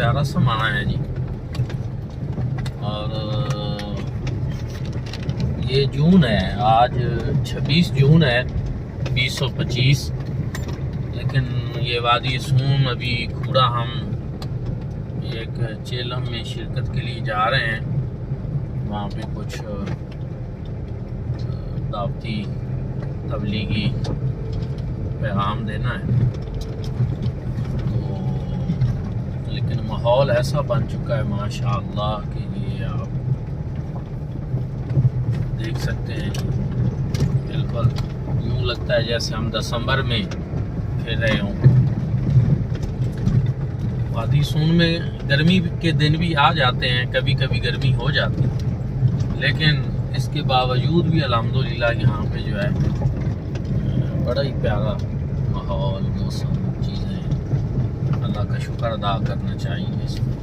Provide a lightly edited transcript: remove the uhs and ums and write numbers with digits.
प्यारा समाना है जी। और ये जून है, आज 26 जून है 2025। लेकिन ये वादी सून अभी खूड़ा हम एक चेलम में शिरकत के लिए जा रहे हैं। वहाँ पे कुछ दावती तबलीगी पैगाम देना है। तो लेकिन माहौल ऐसा बन चुका है माशाअल्लाह कि ये आप देख सकते हैं। बिल्कुल यूँ लगता है जैसे हम दिसंबर में फिर रहे हों। वादी सून में गर्मी के दिन भी आ जाते हैं, कभी कभी गर्मी हो जाती है, लेकिन इसके बावजूद भी अल्हम्दुलिल्लाह यहाँ पे जो है बड़ा ही प्यारा माहौल, मौसम, चीज़ें, अल्लाह का शुक्र अदा करना चाहिए इसमें।